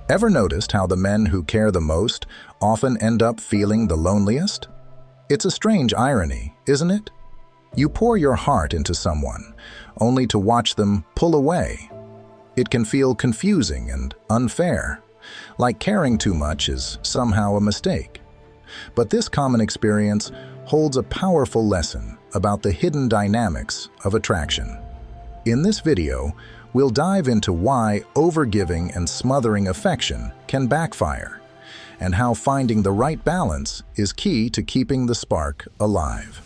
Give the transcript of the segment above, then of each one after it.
Ever noticed how the men who care the most often end up feeling the loneliest? It's a strange irony, isn't it? You pour your heart into someone, only to watch them pull away. It can feel confusing and unfair, like caring too much is somehow a mistake. But this common experience holds a powerful lesson about the hidden dynamics of attraction. In this video, we'll dive into why overgiving and smothering affection can backfire, and how finding the right balance is key to keeping the spark alive.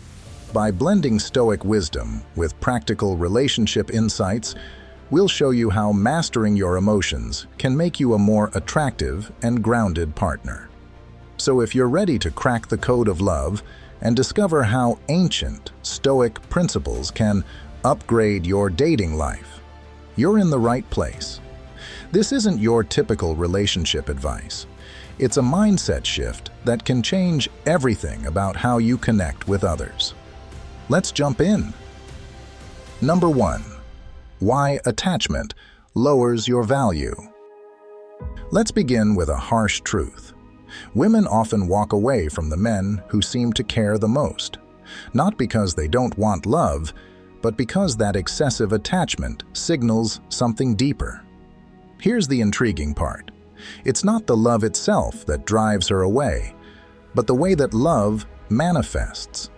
By blending Stoic wisdom with practical relationship insights, we'll show you how mastering your emotions can make you a more attractive and grounded partner. So if you're ready to crack the code of love and discover how ancient Stoic principles can upgrade your dating life, you're in the right place. This isn't your typical relationship advice. It's a mindset shift that can change everything about how you connect with others. Let's jump in. Number 1. Why attachment lowers your value. Let's begin with a harsh truth. Women often walk away from the men who seem to care the most, not because they don't want love, but because that excessive attachment signals something deeper. Here's the intriguing part. It's not the love itself that drives her away, but the way that love manifests.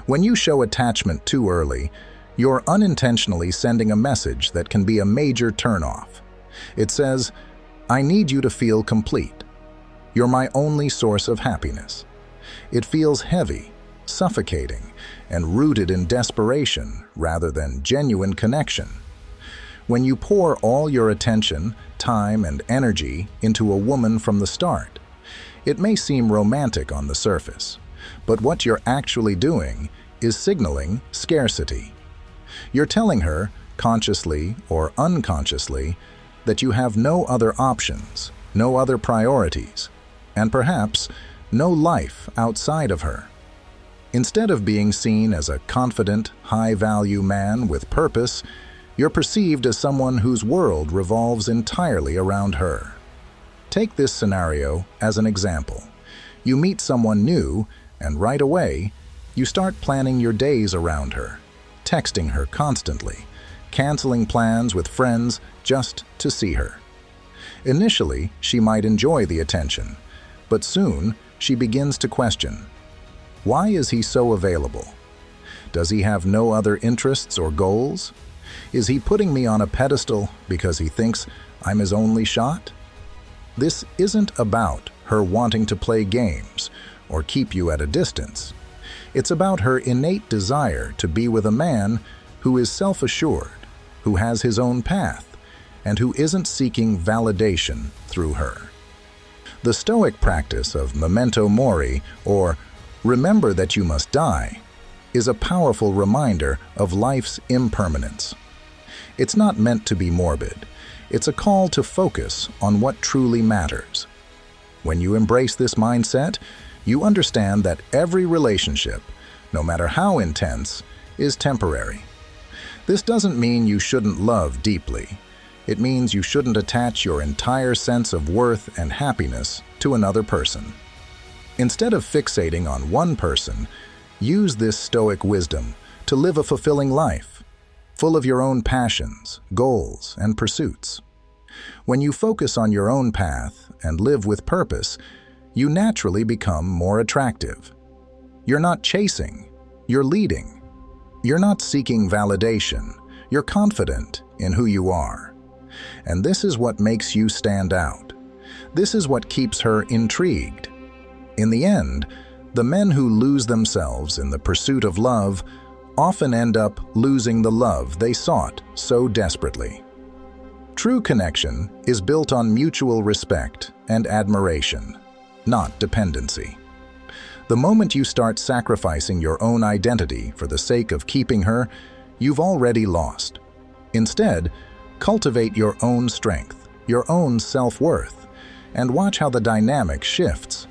When you show attachment too early, you're unintentionally sending a message that can be a major turnoff. It says, "I need you to feel complete. You're my only source of happiness." It feels heavy, suffocating, and rooted in desperation rather than genuine connection. When you pour all your attention, time, and energy into a woman from the start, it may seem romantic on the surface, but what you're actually doing is signaling scarcity. You're telling her, consciously or unconsciously, that you have no other options, no other priorities, and perhaps no life outside of her. Instead of being seen as a confident, high-value man with purpose, you're perceived as someone whose world revolves entirely around her. Take this scenario as an example. You meet someone new, and right away, you start planning your days around her, texting her constantly, canceling plans with friends just to see her. Initially, she might enjoy the attention, but soon she begins to question, why is he so available? Does he have no other interests or goals? Is he putting me on a pedestal because he thinks I'm his only shot? This isn't about her wanting to play games or keep you at a distance. It's about her innate desire to be with a man who is self-assured, who has his own path, and who isn't seeking validation through her. The Stoic practice of memento mori, or remember that you must die, is a powerful reminder of life's impermanence. It's not meant to be morbid. It's a call to focus on what truly matters. When you embrace this mindset, you understand that every relationship, no matter how intense, is temporary. This doesn't mean you shouldn't love deeply. It means you shouldn't attach your entire sense of worth and happiness to another person. Instead of fixating on one person, use this Stoic wisdom to live a fulfilling life, full of your own passions, goals, and pursuits. When you focus on your own path and live with purpose, you naturally become more attractive. You're not chasing, you're leading. You're not seeking validation, you're confident in who you are. And this is what makes you stand out. This is what keeps her intrigued. In the end, the men who lose themselves in the pursuit of love often end up losing the love they sought so desperately. True connection is built on mutual respect and admiration, not dependency. The moment you start sacrificing your own identity for the sake of keeping her, you've already lost. Instead, cultivate your own strength, your own self-worth, and watch how the dynamic shifts.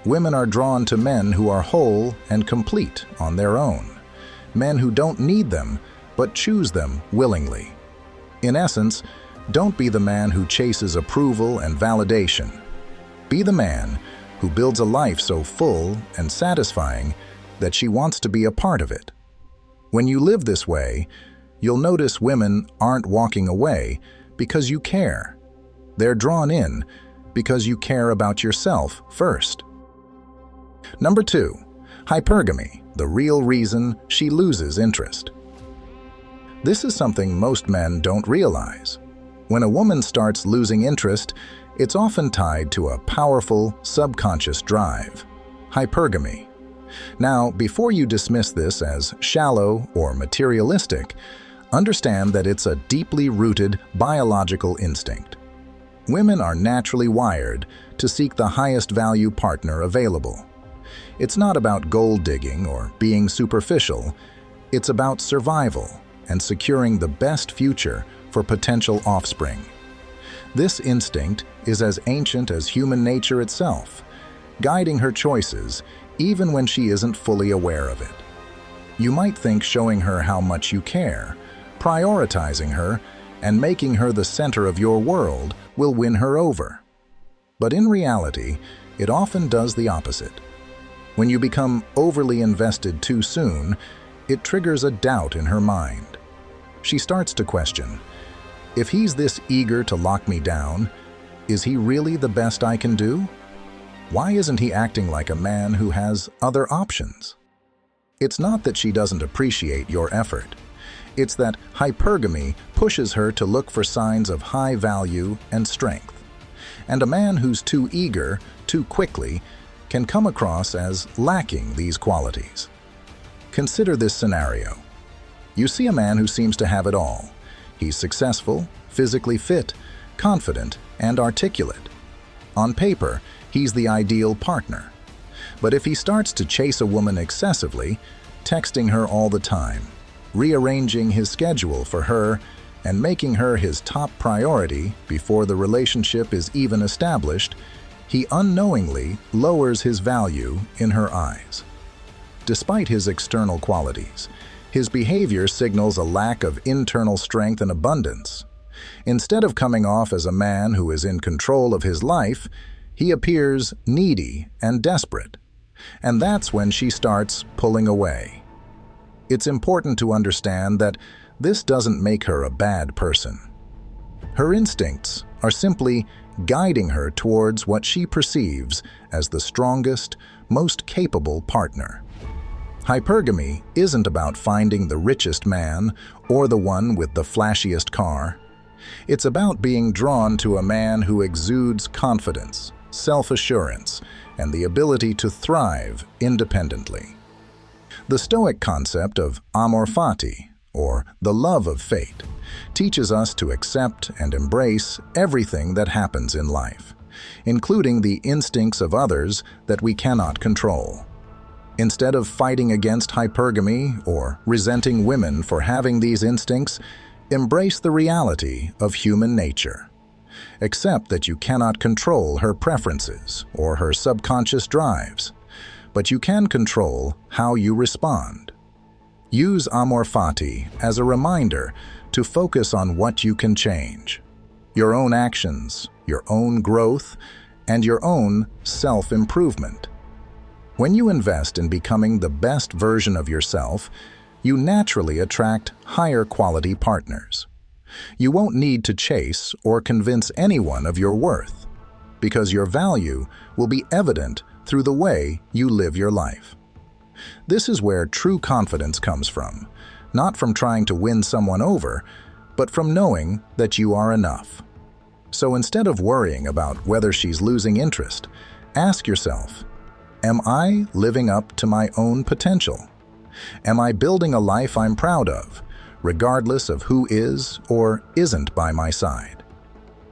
Women are drawn to men who are whole and complete on their own, men who don't need them but choose them willingly. In essence, Don't be the man who chases approval and validation. Be the man who builds a life so full and satisfying that she wants to be a part of it. When you live this way, you'll notice women aren't walking away because you care. They're drawn in because you care about yourself first. Number 2, hypergamy, the real reason she loses interest. This is something most men don't realize. When a woman starts losing interest, it's often tied to a powerful subconscious drive, hypergamy. Now, before you dismiss this as shallow or materialistic, understand that it's a deeply rooted biological instinct. Women are naturally wired to seek the highest value partner available. It's not about gold digging or being superficial. It's about survival and securing the best future for potential offspring. This instinct is as ancient as human nature itself, guiding her choices even when she isn't fully aware of it. You might think showing her how much you care, prioritizing her, and making her the center of your world will win her over. But in reality, it often does the opposite. When you become overly invested too soon, it triggers a doubt in her mind. She starts to question, if he's this eager to lock me down, is he really the best I can do? Why isn't he acting like a man who has other options? It's not that she doesn't appreciate your effort. It's that hypergamy pushes her to look for signs of high value and strength. And a man who's too eager, too quickly, can come across as lacking these qualities. Consider this scenario. You see a man who seems to have it all. He's successful, physically fit, confident, and articulate. On paper, he's the ideal partner. But if he starts to chase a woman excessively, texting her all the time, rearranging his schedule for her, and making her his top priority before the relationship is even established, he unknowingly lowers his value in her eyes. Despite his external qualities, his behavior signals a lack of internal strength and abundance. Instead of coming off as a man who is in control of his life, he appears needy and desperate. And that's when she starts pulling away. It's important to understand that this doesn't make her a bad person. Her instincts are simply guiding her towards what she perceives as the strongest, most capable partner. Hypergamy isn't about finding the richest man or the one with the flashiest car. It's about being drawn to a man who exudes confidence, self-assurance, and the ability to thrive independently. The Stoic concept of amor fati, or the love of fate, teaches us to accept and embrace everything that happens in life, including the instincts of others that we cannot control. Instead of fighting against hypergamy or resenting women for having these instincts, embrace the reality of human nature. Accept that you cannot control her preferences or her subconscious drives, but you can control how you respond. Use amor fati as a reminder to focus on what you can change: your own actions, your own growth, and your own self-improvement. When you invest in becoming the best version of yourself, you naturally attract higher quality partners. You won't need to chase or convince anyone of your worth, because your value will be evident through the way you live your life. This is where true confidence comes from, not from trying to win someone over, but from knowing that you are enough. So instead of worrying about whether she's losing interest, ask yourself, am I living up to my own potential? Am I building a life I'm proud of, regardless of who is or isn't by my side?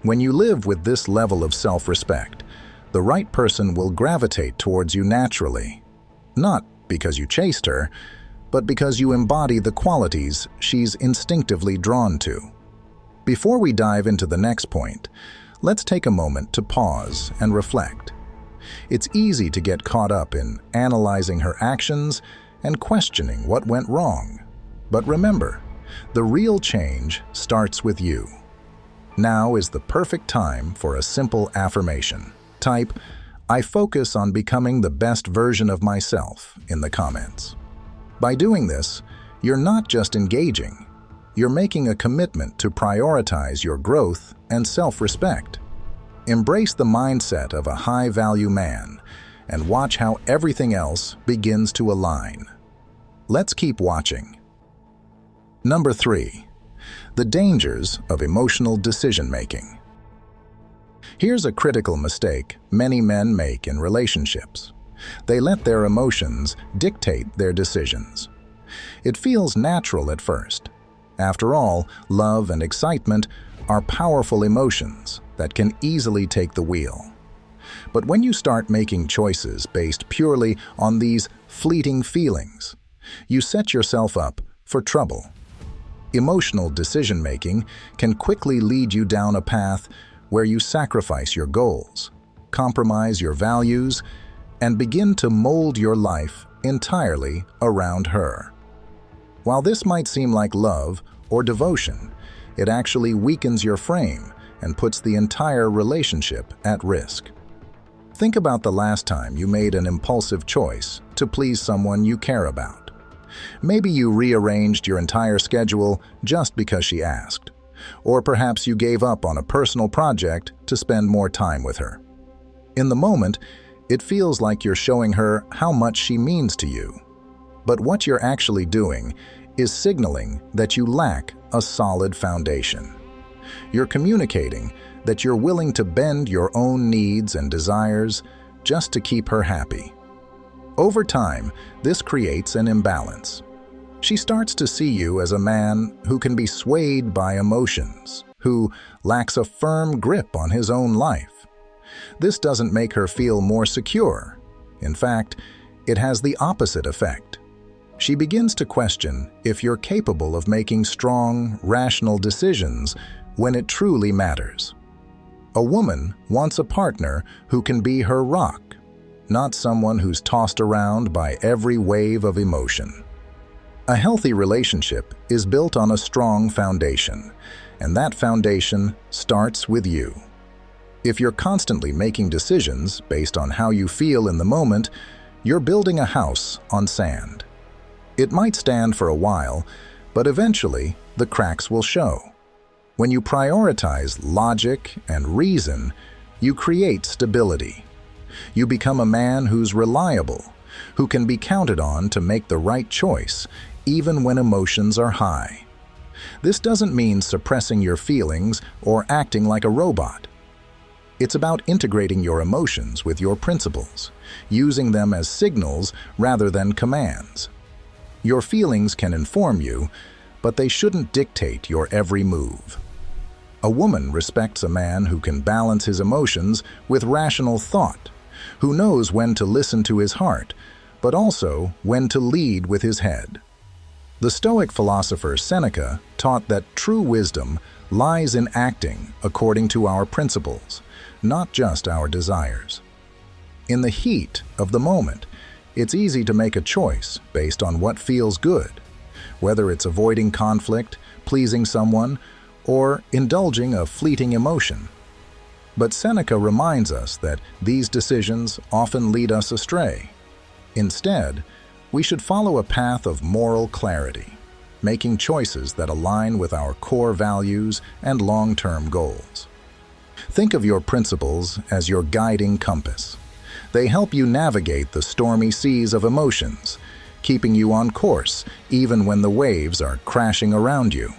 When you live with this level of self-respect, the right person will gravitate towards you naturally, not because you chased her, but because you embody the qualities she's instinctively drawn to. Before we dive into the next point, let's take a moment to pause and reflect. It's easy to get caught up in analyzing her actions and questioning what went wrong. But remember, the real change starts with you. Now is the perfect time for a simple affirmation. Type, "I focus on becoming the best version of myself" in the comments. By doing this, you're not just engaging, you're making a commitment to prioritize your growth and self-respect. Embrace the mindset of a high-value man and watch how everything else begins to align. Let's keep watching. Number 3. The dangers of emotional decision-making. Here's a critical mistake many men make in relationships. They let their emotions dictate their decisions. It feels natural at first. After all, love and excitement are powerful emotions that can easily take the wheel. But when you start making choices based purely on these fleeting feelings, you set yourself up for trouble. Emotional decision-making can quickly lead you down a path where you sacrifice your goals, compromise your values, and begin to mold your life entirely around her. While this might seem like love or devotion, it actually weakens your frame and puts the entire relationship at risk. Think about the last time you made an impulsive choice to please someone you care about. Maybe you rearranged your entire schedule just because she asked, or perhaps you gave up on a personal project to spend more time with her. In the moment, it feels like you're showing her how much she means to you. But what you're actually doing is signaling that you lack a solid foundation. You're communicating that you're willing to bend your own needs and desires just to keep her happy. Over time, this creates an imbalance. She starts to see you as a man who can be swayed by emotions, who lacks a firm grip on his own life. This doesn't make her feel more secure. In fact, it has the opposite effect. She begins to question if you're capable of making strong, rational decisions when it truly matters. A woman wants a partner who can be her rock, not someone who's tossed around by every wave of emotion. A healthy relationship is built on a strong foundation, and that foundation starts with you. If you're constantly making decisions based on how you feel in the moment, you're building a house on sand. It might stand for a while, but eventually the cracks will show. When you prioritize logic and reason, you create stability. You become a man who's reliable, who can be counted on to make the right choice, even when emotions are high. This doesn't mean suppressing your feelings or acting like a robot. It's about integrating your emotions with your principles, using them as signals rather than commands. Your feelings can inform you, but they shouldn't dictate your every move. A woman respects a man who can balance his emotions with rational thought, who knows when to listen to his heart, but also when to lead with his head. The Stoic philosopher Seneca taught that true wisdom lies in acting according to our principles, not just our desires. In the heat of the moment, it's easy to make a choice based on what feels good, whether it's avoiding conflict, pleasing someone, or indulging a fleeting emotion. But Seneca reminds us that these decisions often lead us astray. Instead, we should follow a path of moral clarity, making choices that align with our core values and long-term goals. Think of your principles as your guiding compass. They help you navigate the stormy seas of emotions, keeping you on course even when the waves are crashing around you.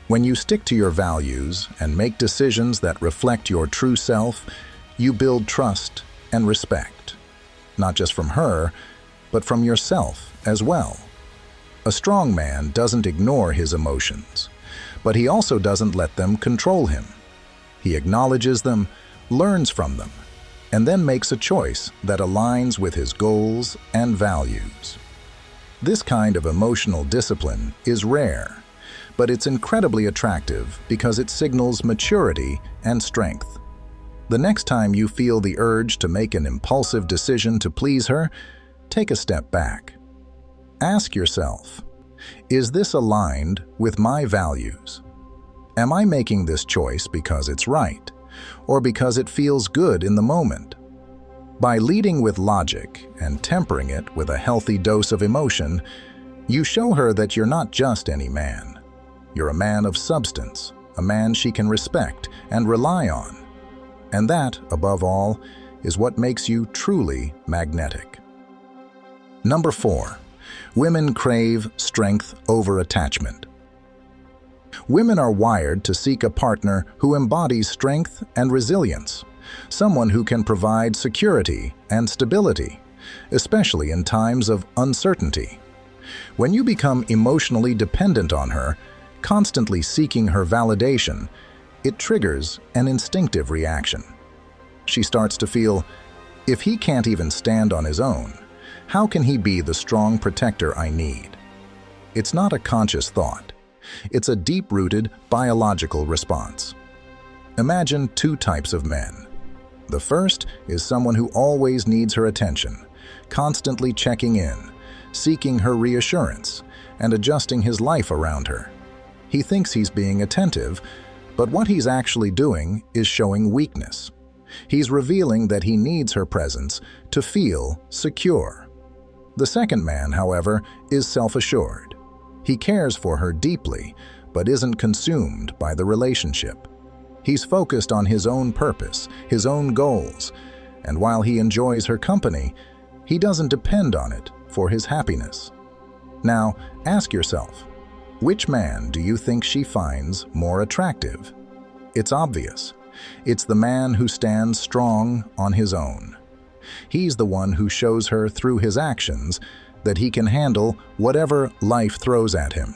When you stick to your values and make decisions that reflect your true self, you build trust and respect, not just from her, but from yourself as well. A strong man doesn't ignore his emotions, but he also doesn't let them control him. He acknowledges them, learns from them, and then makes a choice that aligns with his goals and values. This kind of emotional discipline is rare, but it's incredibly attractive because it signals maturity and strength. The next time you feel the urge to make an impulsive decision to please her, take a step back. Ask yourself, is this aligned with my values? Am I making this choice because it's right, or because it feels good in the moment? By leading with logic and tempering it with a healthy dose of emotion, you show her that you're not just any man. You're a man of substance, a man she can respect and rely on. And that, above all, is what makes you truly magnetic. Number 4. Women crave strength over attachment. Women are wired to seek a partner who embodies strength and resilience, someone who can provide security and stability, especially in times of uncertainty. When you become emotionally dependent on her, constantly seeking her validation, it triggers an instinctive reaction. She starts to feel, if he can't even stand on his own, how can he be the strong protector I need? It's not a conscious thought. It's a deep-rooted biological response. Imagine 2 types of men. The first is someone who always needs her attention, constantly checking in, seeking her reassurance, and adjusting his life around her. He thinks he's being attentive, but what he's actually doing is showing weakness. He's revealing that he needs her presence to feel secure. The second man, however, is self-assured. He cares for her deeply, but isn't consumed by the relationship. He's focused on his own purpose, his own goals, and while he enjoys her company, he doesn't depend on it for his happiness. Now, ask yourself, which man do you think she finds more attractive? It's obvious. It's the man who stands strong on his own. He's the one who shows her through his actions that he can handle whatever life throws at him.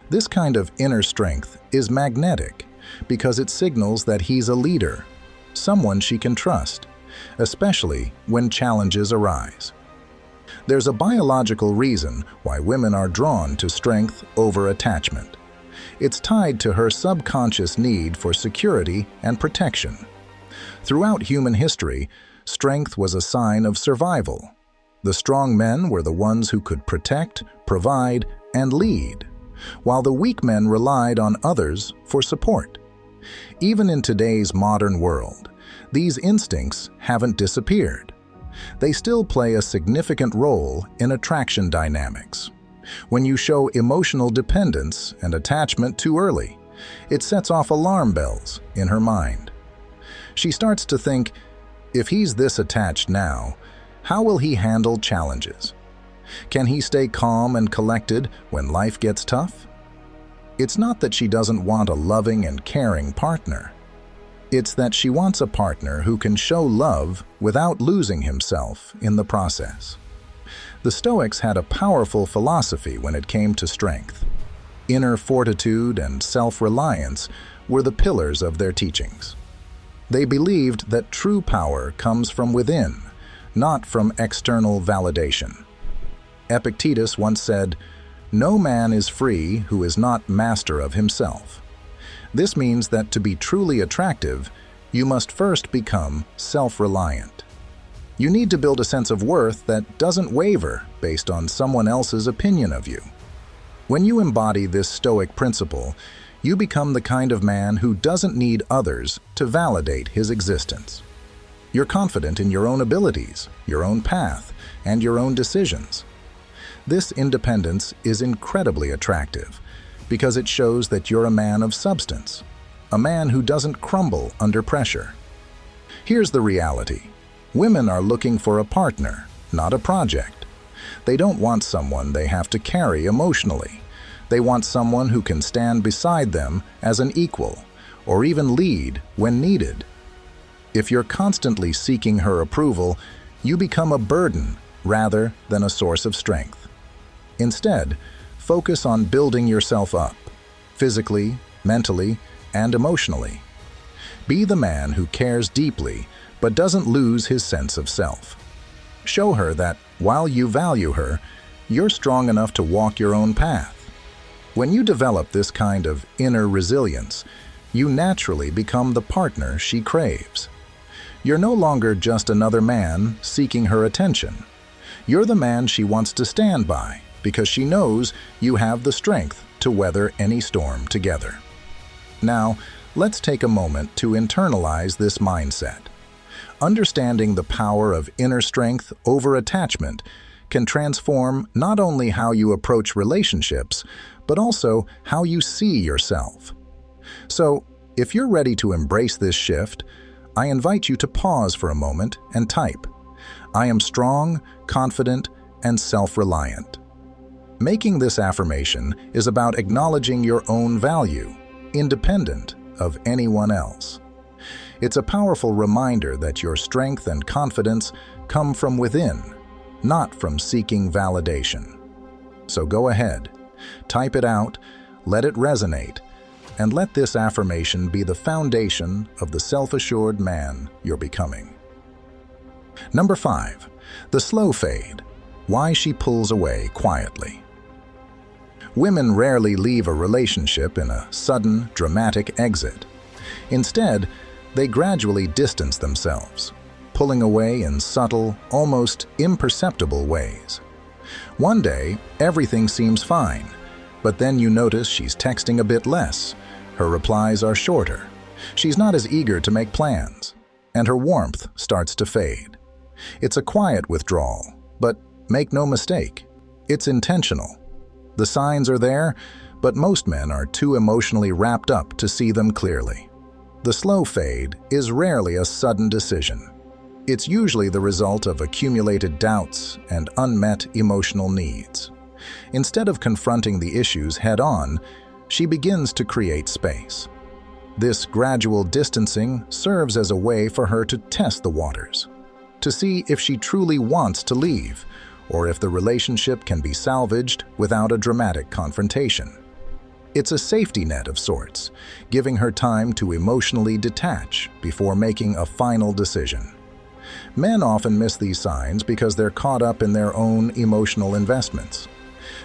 This kind of inner strength is magnetic because it signals that he's a leader, someone she can trust, especially when challenges arise. There's a biological reason why women are drawn to strength over attachment. It's tied to her subconscious need for security and protection. Throughout human history, strength was a sign of survival. The strong men were the ones who could protect, provide, and lead, while the weak men relied on others for support. Even in today's modern world, these instincts haven't disappeared. They still play a significant role in attraction dynamics. When you show emotional dependence and attachment too early, it sets off alarm bells in her mind. She starts to think, if he's this attached now, how will he handle challenges? Can he stay calm and collected when life gets tough? It's not that she doesn't want a loving and caring partner. It's that she wants a partner who can show love without losing himself in the process. The Stoics had a powerful philosophy when it came to strength. Inner fortitude and self-reliance were the pillars of their teachings. They believed that true power comes from within, not from external validation. Epictetus once said, "No man is free who is not master of himself." This means that to be truly attractive, you must first become self-reliant. You need to build a sense of worth that doesn't waver based on someone else's opinion of you. When you embody this Stoic principle, you become the kind of man who doesn't need others to validate his existence. You're confident in your own abilities, your own path, and your own decisions. This independence is incredibly attractive because it shows that you're a man of substance, a man who doesn't crumble under pressure. Here's the reality. Women are looking for a partner, not a project. They don't want someone they have to carry emotionally. They want someone who can stand beside them as an equal, or even lead when needed. If you're constantly seeking her approval, you become a burden rather than a source of strength. Instead, focus on building yourself up, physically, mentally, and emotionally. Be the man who cares deeply but doesn't lose his sense of self. Show her that, while you value her, you're strong enough to walk your own path. When you develop this kind of inner resilience, you naturally become the partner she craves. You're no longer just another man seeking her attention. You're the man she wants to stand by because she knows you have the strength to weather any storm together. Now, let's take a moment to internalize this mindset. Understanding the power of inner strength over attachment can transform not only how you approach relationships, but also how you see yourself. So, if you're ready to embrace this shift, I invite you to pause for a moment and type, "I am strong, confident, and self-reliant." Making this affirmation is about acknowledging your own value, independent of anyone else. It's a powerful reminder that your strength and confidence come from within, not from seeking validation. So go ahead, type it out, let it resonate, and let this affirmation be the foundation of the self-assured man you're becoming. Number 5, the slow fade. Why she pulls away quietly. Women rarely leave a relationship in a sudden, dramatic exit. Instead, they gradually distance themselves, pulling away in subtle, almost imperceptible ways. One day, everything seems fine, but then you notice she's texting a bit less, her replies are shorter, she's not as eager to make plans, and her warmth starts to fade. It's a quiet withdrawal, but make no mistake, it's intentional. The signs are there, but most men are too emotionally wrapped up to see them clearly. The slow fade is rarely a sudden decision. It's usually the result of accumulated doubts and unmet emotional needs. Instead of confronting the issues head-on, she begins to create space. This gradual distancing serves as a way for her to test the waters, to see if she truly wants to leave, or if the relationship can be salvaged without a dramatic confrontation. It's a safety net of sorts, giving her time to emotionally detach before making a final decision. Men often miss these signs because they're caught up in their own emotional investments.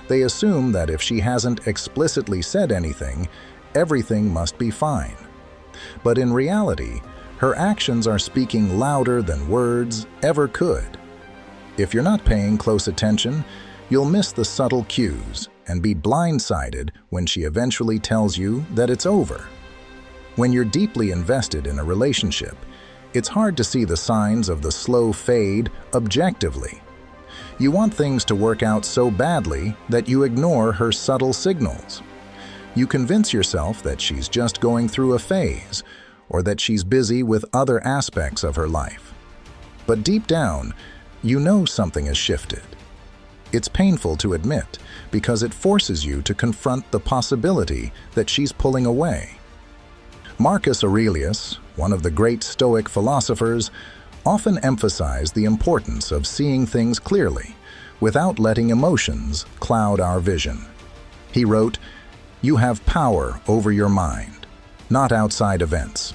They assume that if she hasn't explicitly said anything, everything must be fine. But in reality, her actions are speaking louder than words ever could. If you're not paying close attention, you'll miss the subtle cues and be blindsided when she eventually tells you that it's over. When you're deeply invested in a relationship, it's hard to see the signs of the slow fade objectively. You want things to work out so badly that you ignore her subtle signals. You convince yourself that she's just going through a phase, or that she's busy with other aspects of her life. But deep down, you know something has shifted. It's painful to admit because it forces you to confront the possibility that she's pulling away. Marcus Aurelius, one of the great Stoic philosophers, often emphasized the importance of seeing things clearly without letting emotions cloud our vision. He wrote, "You have power over your mind, not outside events.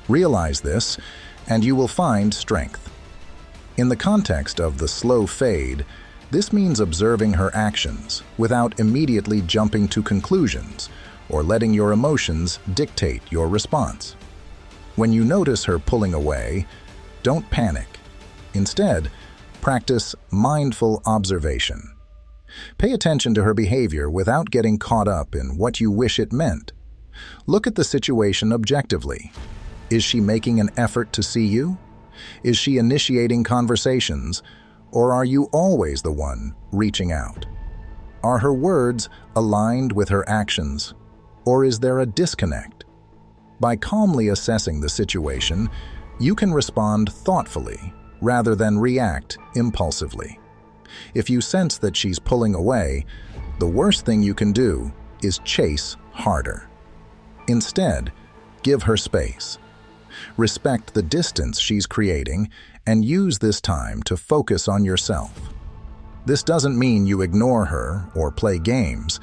Realize this, and you will find strength." In the context of the slow fade, this means observing her actions without immediately jumping to conclusions or letting your emotions dictate your response. When you notice her pulling away, don't panic. Instead, practice mindful observation. Pay attention to her behavior without getting caught up in what you wish it meant. Look at the situation objectively. Is she making an effort to see you? Is she initiating conversations, or are you always the one reaching out? Are her words aligned with her actions, or is there a disconnect? By calmly assessing the situation, you can respond thoughtfully rather than react impulsively. If you sense that she's pulling away, the worst thing you can do is chase harder. Instead, give her space. Respect the distance she's creating and use this time to focus on yourself. This doesn't mean you ignore her or play games.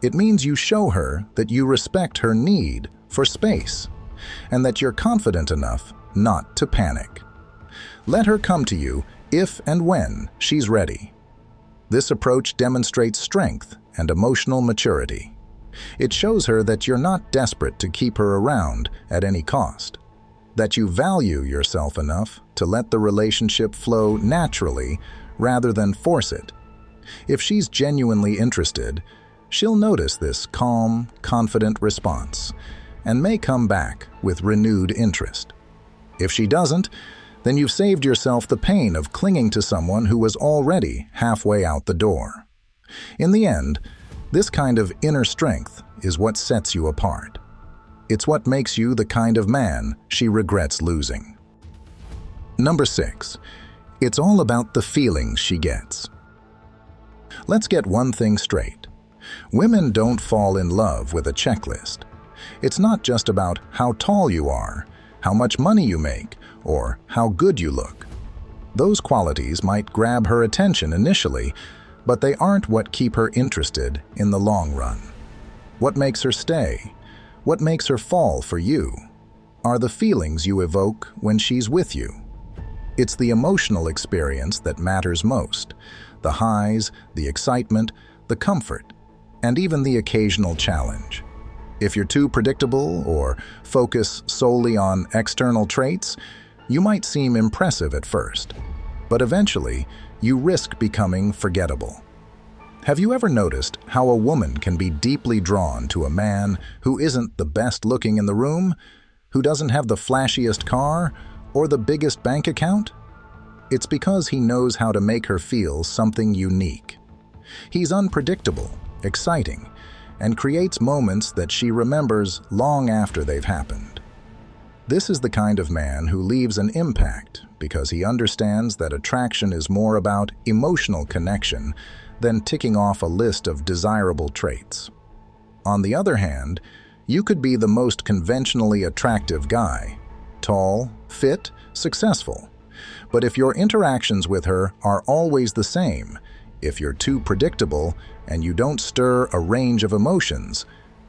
It means you show her that you respect her need for space and that you're confident enough not to panic. Let her come to you if and when she's ready. This approach demonstrates strength and emotional maturity. It shows her that you're not desperate to keep her around at any cost, that you value yourself enough to let the relationship flow naturally rather than force it. If she's genuinely interested, she'll notice this calm, confident response, and may come back with renewed interest. If she doesn't, then you've saved yourself the pain of clinging to someone who was already halfway out the door. In the end, this kind of inner strength is what sets you apart. It's what makes you the kind of man she regrets losing. Number 6. It's all about the feelings she gets. Let's get one thing straight. Women don't fall in love with a checklist. It's not just about how tall you are, how much money you make, or how good you look. Those qualities might grab her attention initially, but they aren't what keep her interested in the long run. What makes her stay, what makes her fall for you, are the feelings you evoke when she's with you. It's the emotional experience that matters most, the highs, the excitement, the comfort, and even the occasional challenge. If you're too predictable or focus solely on external traits, you might seem impressive at first, but eventually you risk becoming forgettable. Have you ever noticed how a woman can be deeply drawn to a man who isn't the best looking in the room, who doesn't have the flashiest car, or the biggest bank account? It's because he knows how to make her feel something unique. He's unpredictable, exciting, and creates moments that she remembers long after they've happened. This is the kind of man who leaves an impact because he understands that attraction is more about emotional connection than ticking off a list of desirable traits. On the other hand, you could be the most conventionally attractive guy, tall, fit, successful. But if your interactions with her are always the same, if you're too predictable and you don't stir a range of emotions,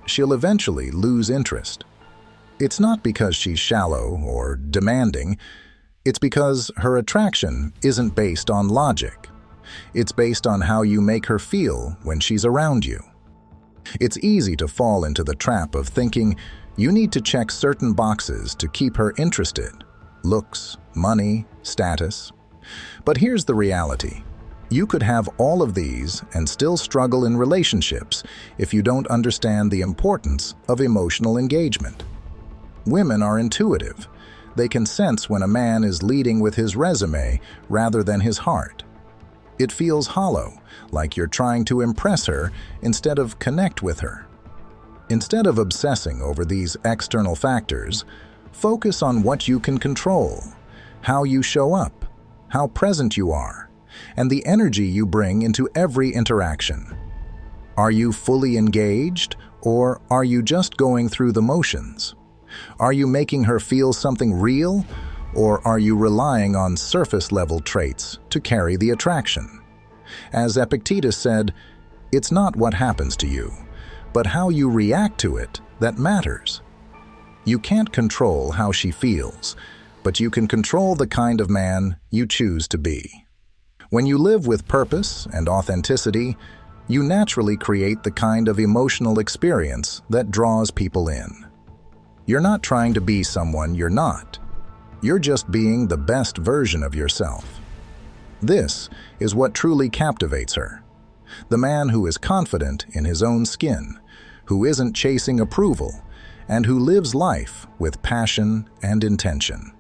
she'll eventually lose interest. It's not because she's shallow or demanding, it's because her attraction isn't based on logic. It's based on how you make her feel when she's around you. It's easy to fall into the trap of thinking you need to check certain boxes to keep her interested: looks, money, status. But here's the reality. You could have all of these and still struggle in relationships if you don't understand the importance of emotional engagement. Women are intuitive. They can sense when a man is leading with his resume rather than his heart. It feels hollow, like you're trying to impress her instead of connect with her. Instead of obsessing over these external factors, focus on what you can control, how you show up, how present you are, and the energy you bring into every interaction. Are you fully engaged, or are you just going through the motions? Are you making her feel something real, or are you relying on surface-level traits to carry the attraction? As Epictetus said, it's not what happens to you, but how you react to it that matters. You can't control how she feels, but you can control the kind of man you choose to be. When you live with purpose and authenticity, you naturally create the kind of emotional experience that draws people in. You're not trying to be someone you're not. You're just being the best version of yourself. This is what truly captivates her. The man who is confident in his own skin, who isn't chasing approval, and who lives life with passion and intention.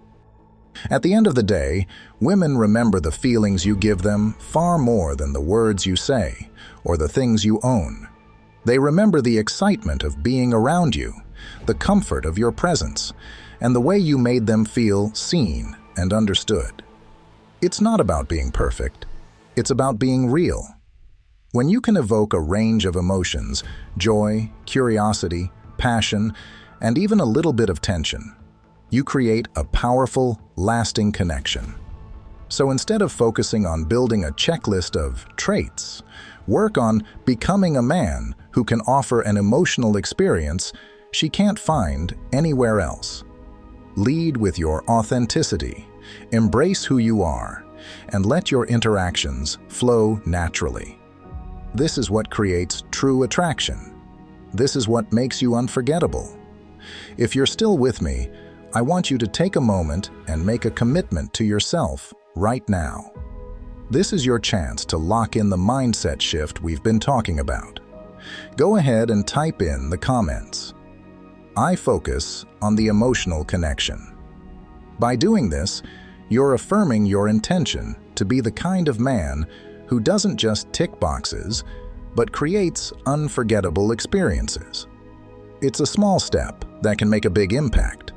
At the end of the day, women remember the feelings you give them far more than the words you say or the things you own. They remember the excitement of being around you, the comfort of your presence, and the way you made them feel seen and understood. It's not about being perfect. It's about being real. When you can evoke a range of emotions, joy, curiosity, passion, and even a little bit of tension, you create a powerful, lasting connection. So instead of focusing on building a checklist of traits, work on becoming a man who can offer an emotional experience she can't find anywhere else. Lead with your authenticity, embrace who you are, and let your interactions flow naturally. This is what creates true attraction. This is what makes you unforgettable. If you're still with me, I want you to take a moment and make a commitment to yourself right now. This is your chance to lock in the mindset shift we've been talking about. Go ahead and type in the comments. I focus on the emotional connection. By doing this, you're affirming your intention to be the kind of man who doesn't just tick boxes, but creates unforgettable experiences. It's a small step that can make a big impact.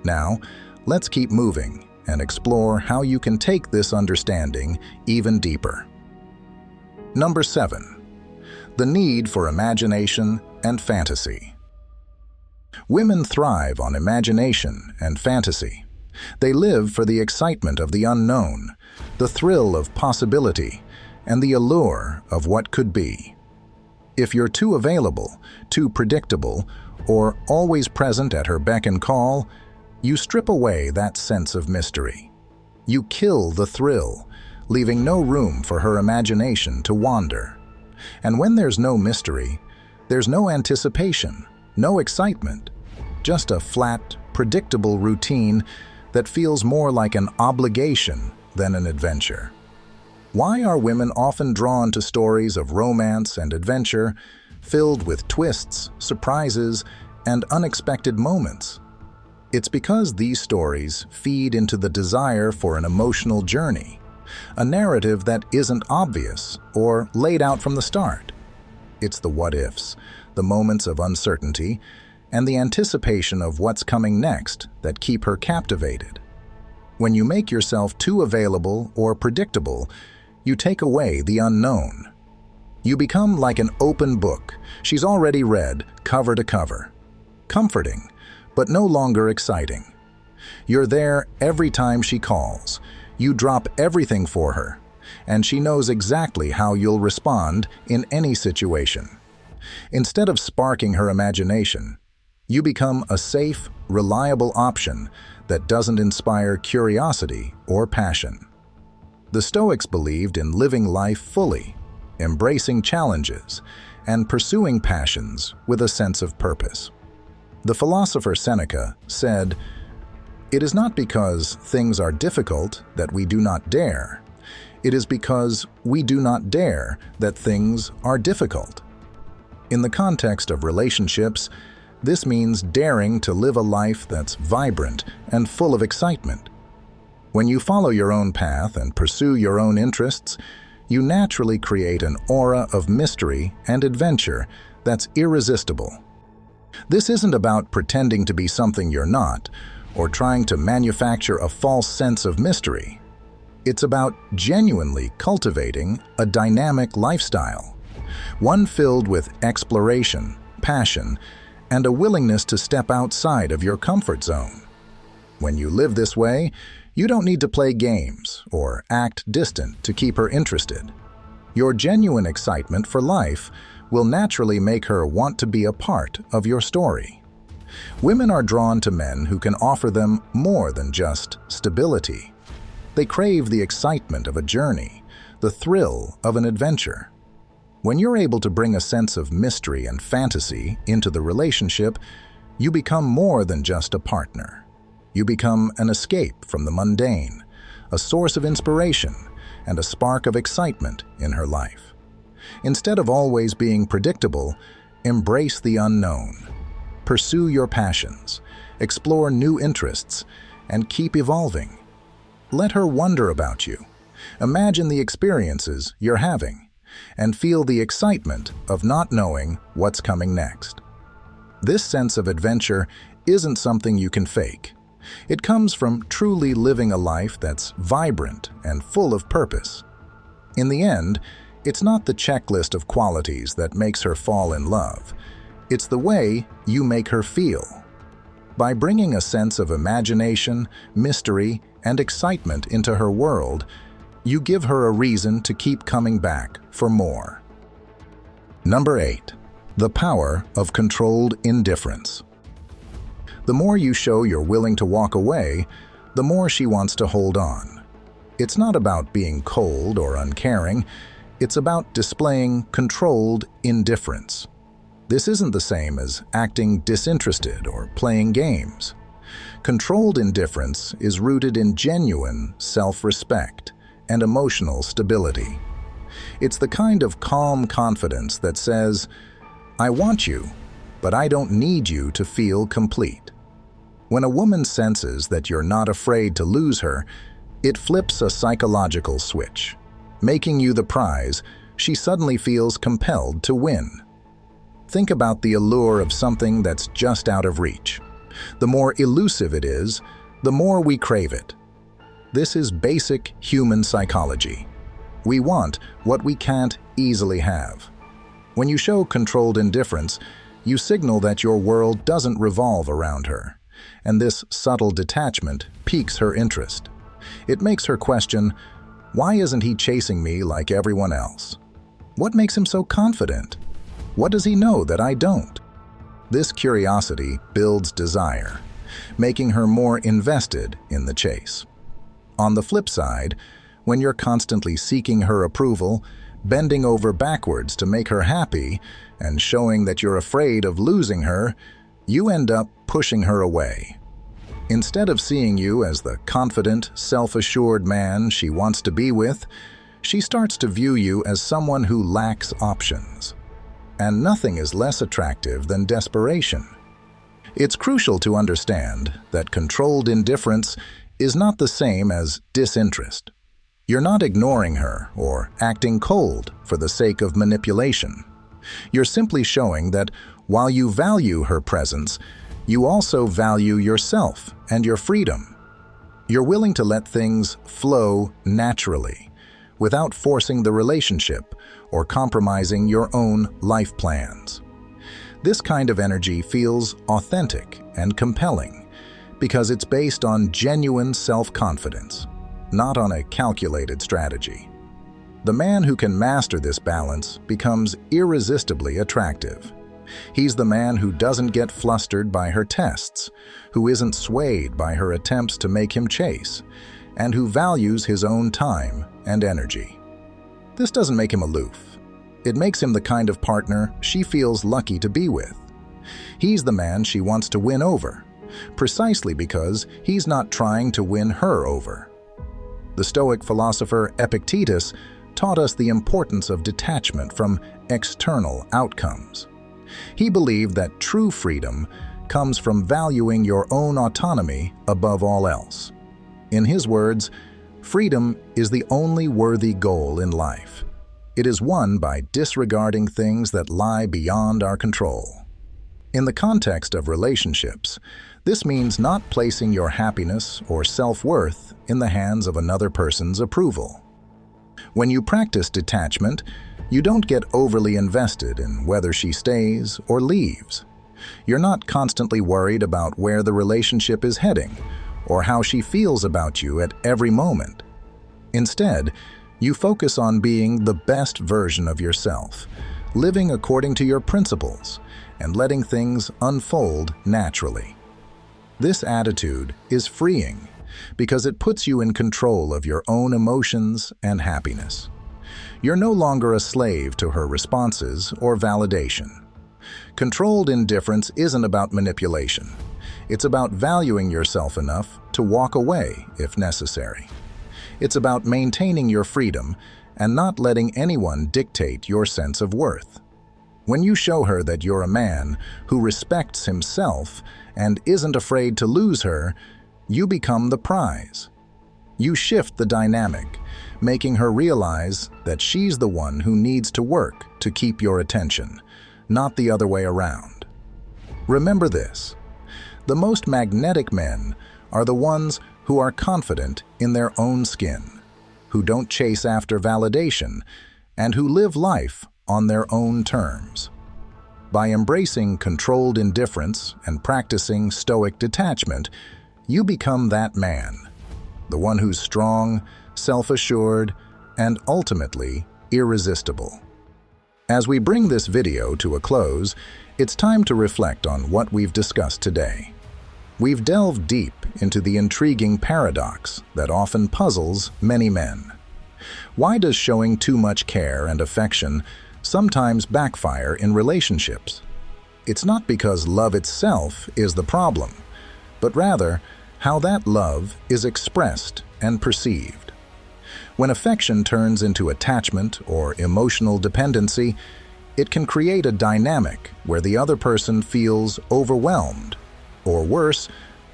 Now, let's keep moving and explore how you can take this understanding even deeper. Number 7. The need for imagination and fantasy. Women thrive on imagination and fantasy. They live for the excitement of the unknown, the thrill of possibility, and the allure of what could be. If you're too available, too predictable, or always present at her beck and call, you strip away that sense of mystery. You kill the thrill, leaving no room for her imagination to wander. And when there's no mystery, there's no anticipation, no excitement, just a flat, predictable routine that feels more like an obligation than an adventure. Why are women often drawn to stories of romance and adventure, filled with twists, surprises, and unexpected moments? It's because these stories feed into the desire for an emotional journey, a narrative that isn't obvious or laid out from the start. It's the what-ifs, the moments of uncertainty, and the anticipation of what's coming next that keep her captivated. When you make yourself too available or predictable, you take away the unknown. You become like an open book she's already read cover to cover. Comforting, but no longer exciting. You're there every time she calls. You drop everything for her, and she knows exactly how you'll respond in any situation. Instead of sparking her imagination, you become a safe, reliable option that doesn't inspire curiosity or passion. The Stoics believed in living life fully, embracing challenges, and pursuing passions with a sense of purpose. The philosopher Seneca said, "It is not because things are difficult that we do not dare. It is because we do not dare that things are difficult." In the context of relationships, this means daring to live a life that's vibrant and full of excitement. When you follow your own path and pursue your own interests, you naturally create an aura of mystery and adventure that's irresistible. This isn't about pretending to be something you're not, or trying to manufacture a false sense of mystery. It's about genuinely cultivating a dynamic lifestyle, one filled with exploration, passion, and a willingness to step outside of your comfort zone. When you live this way, you don't need to play games or act distant to keep her interested. Your genuine excitement for life will naturally make her want to be a part of your story. Women are drawn to men who can offer them more than just stability. They crave the excitement of a journey, the thrill of an adventure. When you're able to bring a sense of mystery and fantasy into the relationship, you become more than just a partner. You become an escape from the mundane, a source of inspiration, and a spark of excitement in her life. Instead of always being predictable, embrace the unknown. Pursue your passions, explore new interests, and keep evolving. Let her wonder about you. Imagine the experiences you're having, and feel the excitement of not knowing what's coming next. This sense of adventure isn't something you can fake. It comes from truly living a life that's vibrant and full of purpose. In the end, it's not the checklist of qualities that makes her fall in love. It's the way you make her feel. By bringing a sense of imagination, mystery, and excitement into her world, you give her a reason to keep coming back for more. Number 8. The power of controlled indifference. The more you show you're willing to walk away, the more she wants to hold on. It's not about being cold or uncaring. It's about displaying controlled indifference. This isn't the same as acting disinterested or playing games. Controlled indifference is rooted in genuine self-respect and emotional stability. It's the kind of calm confidence that says, "I want you, but I don't need you to feel complete. When a woman senses that you're not afraid to lose her, it flips a psychological switch. Making you the prize, she suddenly feels compelled to win. Think about the allure of something that's just out of reach. The more elusive it is, the more we crave it. This is basic human psychology. We want what we can't easily have. When you show controlled indifference, you signal that your world doesn't revolve around her, and this subtle detachment piques her interest. It makes her question, why isn't he chasing me like everyone else? What makes him so confident? What does he know that I don't? This curiosity builds desire, making her more invested in the chase. On the flip side, when you're constantly seeking her approval, bending over backwards to make her happy, and showing that you're afraid of losing her, you end up pushing her away. Instead of seeing you as the confident, self-assured man she wants to be with, she starts to view you as someone who lacks options. And nothing is less attractive than desperation. It's crucial to understand that controlled indifference is not the same as disinterest. You're not ignoring her or acting cold for the sake of manipulation. You're simply showing that while you value her presence, you also value yourself and your freedom. You're willing to let things flow naturally, without forcing the relationship or compromising your own life plans. This kind of energy feels authentic and compelling because it's based on genuine self-confidence, not on a calculated strategy. The man who can master this balance becomes irresistibly attractive. He's the man who doesn't get flustered by her tests, who isn't swayed by her attempts to make him chase, and who values his own time and energy. This doesn't make him aloof. It makes him the kind of partner she feels lucky to be with. He's the man she wants to win over, precisely because he's not trying to win her over. The Stoic philosopher Epictetus taught us the importance of detachment from external outcomes. He believed that true freedom comes from valuing your own autonomy above all else. In his words, freedom is the only worthy goal in life. It is won by disregarding things that lie beyond our control. In the context of relationships, this means not placing your happiness or self-worth in the hands of another person's approval. When you practice detachment, you don't get overly invested in whether she stays or leaves. You're not constantly worried about where the relationship is heading or how she feels about you at every moment. Instead, you focus on being the best version of yourself, living according to your principles, and letting things unfold naturally. This attitude is freeing because it puts you in control of your own emotions and happiness. You're no longer a slave to her responses or validation. Controlled indifference isn't about manipulation. It's about valuing yourself enough to walk away if necessary. It's about maintaining your freedom and not letting anyone dictate your sense of worth. When you show her that you're a man who respects himself and isn't afraid to lose her, you become the prize. You shift the dynamic, making her realize that she's the one who needs to work to keep your attention, not the other way around. Remember this: the most magnetic men are the ones who are confident in their own skin, who don't chase after validation, and who live life on their own terms. By embracing controlled indifference and practicing stoic detachment, you become that man, the one who's strong, self-assured, and ultimately irresistible. As we bring this video to a close, it's time to reflect on what we've discussed today. We've delved deep into the intriguing paradox that often puzzles many men. Why does showing too much care and affection sometimes backfire in relationships? It's not because love itself is the problem, but rather how that love is expressed and perceived. When affection turns into attachment or emotional dependency, It can create a dynamic where the other person feels overwhelmed, or worse,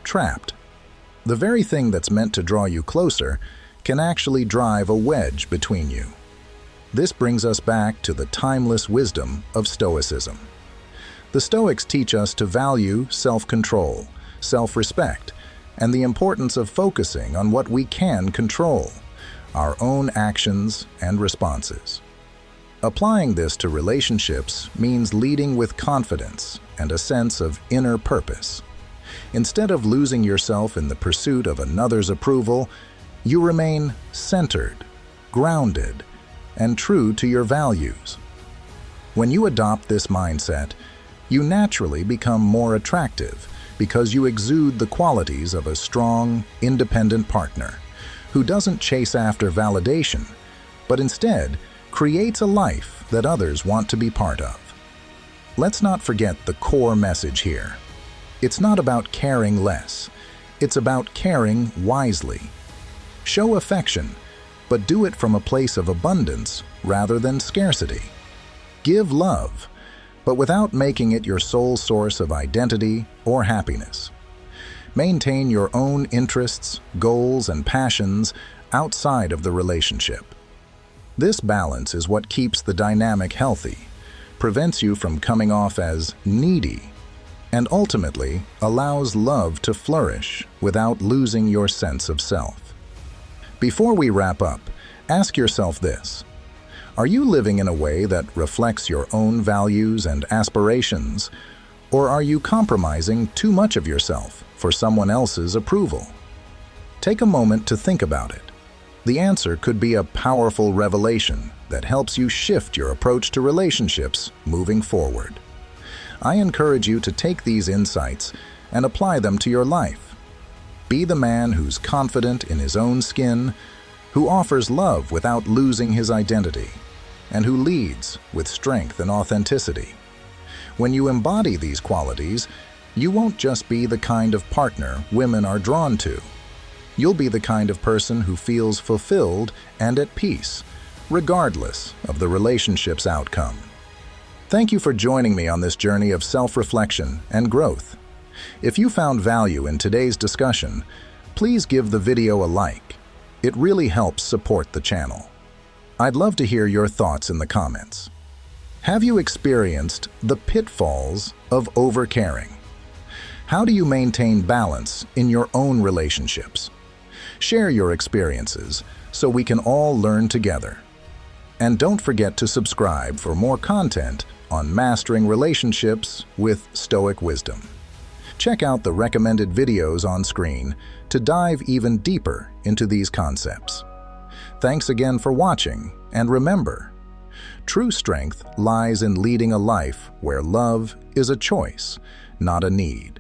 trapped. The very thing that's meant to draw you closer can actually drive a wedge between you. This brings us back to the timeless wisdom of Stoicism. The Stoics teach us to value self-control, self-respect, and the importance of focusing on what we can control, our own actions and responses. Applying this to relationships means leading with confidence and a sense of inner purpose. Instead of losing yourself in the pursuit of another's approval, you remain centered, grounded, and true to your values. When you adopt this mindset, you naturally become more attractive because you exude the qualities of a strong, independent partner who doesn't chase after validation, but instead creates a life that others want to be part of. Let's not forget the core message here. It's not about caring less, it's about caring wisely. Show affection, but do it from a place of abundance rather than scarcity. Give love, but without making it your sole source of identity or happiness. Maintain your own interests, goals, and passions outside of the relationship. This balance is what keeps the dynamic healthy, prevents you from coming off as needy, and ultimately allows love to flourish without losing your sense of self. Before we wrap up, ask yourself this: are you living in a way that reflects your own values and aspirations, or are you compromising too much of yourself for someone else's approval? Take a moment to think about it. The answer could be a powerful revelation that helps you shift your approach to relationships moving forward. I encourage you to take these insights and apply them to your life. Be the man who's confident in his own skin, who offers love without losing his identity, and who leads with strength and authenticity. When you embody these qualities, you won't just be the kind of partner women are drawn to. You'll be the kind of person who feels fulfilled and at peace, regardless of the relationship's outcome. Thank you for joining me on this journey of self-reflection and growth. If you found value in today's discussion, please give the video a like. It really helps support the channel. I'd love to hear your thoughts in the comments. Have you experienced the pitfalls of overcaring? How do you maintain balance in your own relationships? Share your experiences so we can all learn together. And don't forget to subscribe for more content on mastering relationships with Stoic wisdom. Check out the recommended videos on screen to dive even deeper into these concepts. Thanks again for watching, and remember, true strength lies in leading a life where love is a choice, not a need.